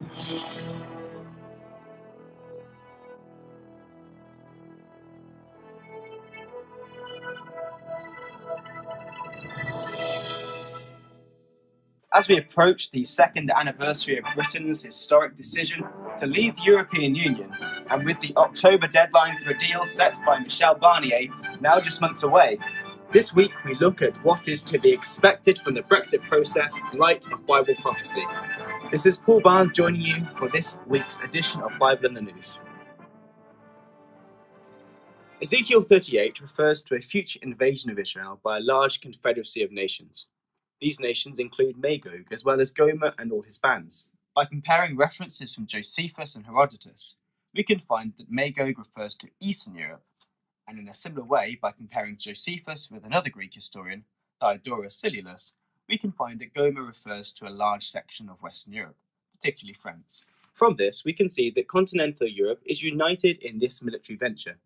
As we approach the second anniversary of Britain's historic decision to leave the European Union, and with the October deadline for a deal set by Michel Barnier now just months away, this week we look at what is to be expected from the Brexit process in light of Bible prophecy. This is Paul Barnes joining you for this week's edition of Bible in the News. Ezekiel 38 refers to a future invasion of Israel by a large confederacy of nations. These nations include Magog, as well as Gomer and all his bands. By comparing references from Josephus and Herodotus, we can find that Magog refers to Eastern Europe, and in a similar way, by comparing Josephus with another Greek historian, Diodorus Siculus, we can find that Gomer refers to a large section of Western Europe, particularly France. From this, we can see that continental Europe is united in this military venture.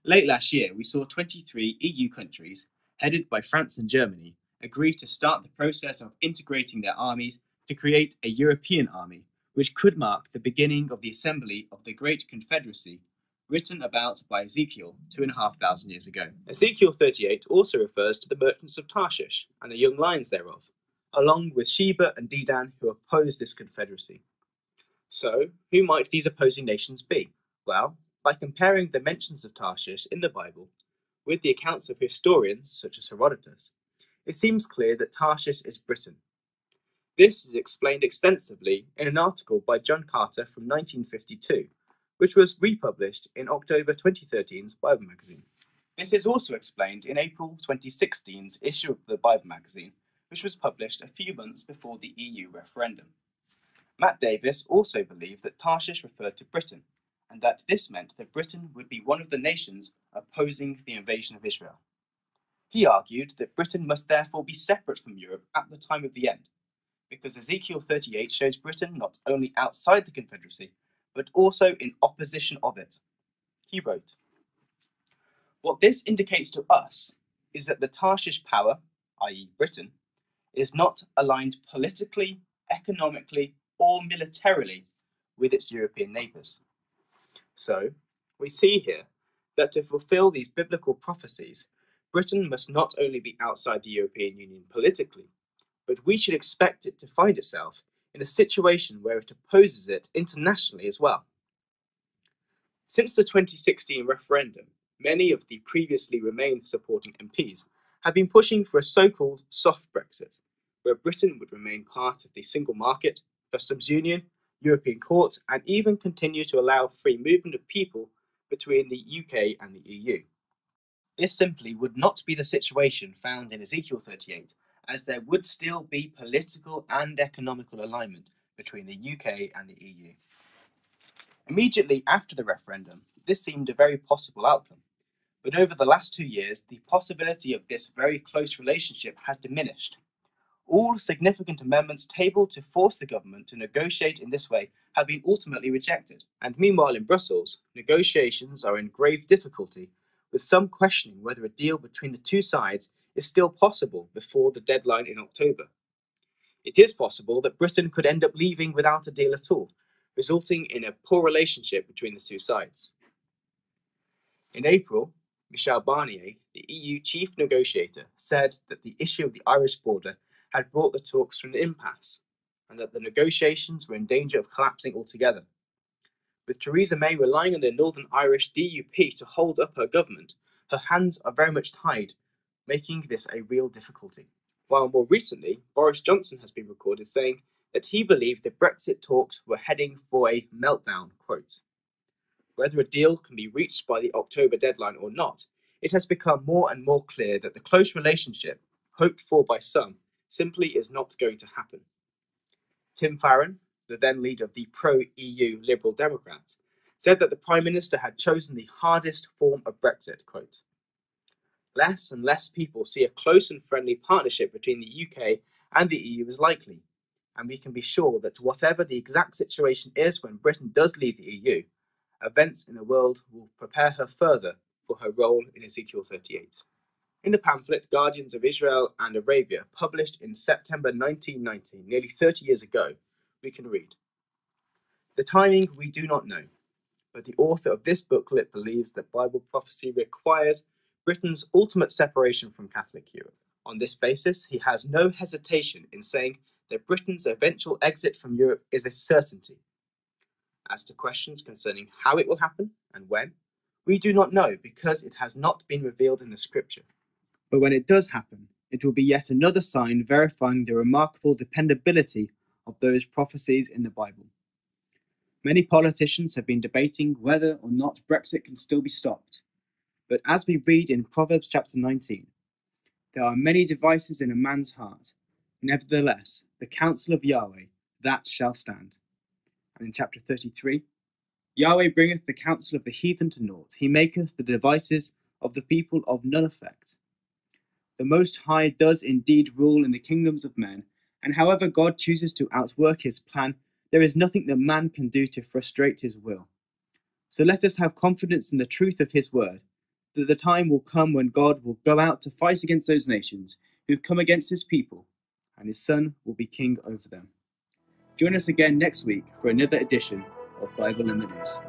Late last year, we saw 23 EU countries, headed by France and Germany, agree to start the process of integrating their armies to create a European army, which could mark the beginning of the assembly of the Great Confederacy, written about by Ezekiel 2,500 years ago. Ezekiel 38 also refers to the merchants of Tarshish and the young lions thereof, along with Sheba and Dedan, who opposed this confederacy. So, who might these opposing nations be? Well, by comparing the mentions of Tarshish in the Bible with the accounts of historians such as Herodotus, it seems clear that Tarshish is Britain. This is explained extensively in an article by John Carter from 1952, which was republished in October 2013's Bible magazine. This is also explained in April 2016's issue of the Bible magazine, which was published a few months before the EU referendum. Matt Davis also believed that Tarshish referred to Britain, and that this meant that Britain would be one of the nations opposing the invasion of Israel. He argued that Britain must therefore be separate from Europe at the time of the end, because Ezekiel 38 shows Britain not only outside the Confederacy, but also in opposition of it. He wrote, "What this indicates to us is that the Tarshish power, i.e. Britain, is not aligned politically, economically, or militarily with its European neighbours." So, we see here that to fulfill these biblical prophecies, Britain must not only be outside the European Union politically, but we should expect it to find itself in a situation where it opposes it internationally as well. Since the 2016 referendum, many of the previously Remain supporting MPs have been pushing for a so-called soft Brexit, where Britain would remain part of the single market, customs union, European court, and even continue to allow free movement of people between the UK and the EU. This simply would not be the situation found in Ezekiel 38, as there would still be political and economical alignment between the UK and the EU. Immediately after the referendum, this seemed a very possible outcome, but over the last 2 years, the possibility of this very close relationship has diminished. All significant amendments tabled to force the government to negotiate in this way have been ultimately rejected, and meanwhile in Brussels, negotiations are in grave difficulty, with some questioning whether a deal between the two sides is still possible before the deadline in October. It is possible that Britain could end up leaving without a deal at all, resulting in a poor relationship between the two sides. In April, Michel Barnier, the EU chief negotiator, said that the issue of the Irish border had brought the talks to an impasse, and that the negotiations were in danger of collapsing altogether. With Theresa May relying on the Northern Irish DUP to hold up her government, her hands are very much tied, making this a real difficulty. While more recently, Boris Johnson has been recorded saying that he believed the Brexit talks were heading for a meltdown, quote. Whether a deal can be reached by the October deadline or not, it has become more and more clear that the close relationship, hoped for by some, simply is not going to happen. Tim Farron, the then leader of the pro-EU Liberal Democrats, said that the Prime Minister had chosen the hardest form of Brexit, quote. Less and less people see a close and friendly partnership between the UK and the EU as likely, and we can be sure that whatever the exact situation is when Britain does leave the EU, events in the world will prepare her further for her role in Ezekiel 38. In the pamphlet Guardians of Israel and Arabia, published in September 1990, nearly 30 years ago, we can read, The timing we do not know, but the author of this booklet believes that Bible prophecy requires Britain's ultimate separation from Catholic Europe. On this basis, he has no hesitation in saying that Britain's eventual exit from Europe is a certainty. As to questions concerning how it will happen and when, we do not know because it has not been revealed in the scripture. But when it does happen, it will be yet another sign verifying the remarkable dependability of those prophecies in the Bible. Many politicians have been debating whether or not Brexit can still be stopped. But as we read in Proverbs chapter 19, there are many devices in a man's heart. Nevertheless, the counsel of Yahweh, that shall stand. And in chapter 33, Yahweh bringeth the counsel of the heathen to naught. He maketh the devices of the people of none effect. The Most High does indeed rule in the kingdoms of men, and however God chooses to outwork his plan, there is nothing that man can do to frustrate his will. So let us have confidence in the truth of his word, that the time will come when God will go out to fight against those nations who come against his people, and his Son will be king over them. Join us again next week for another edition of Bible in the News.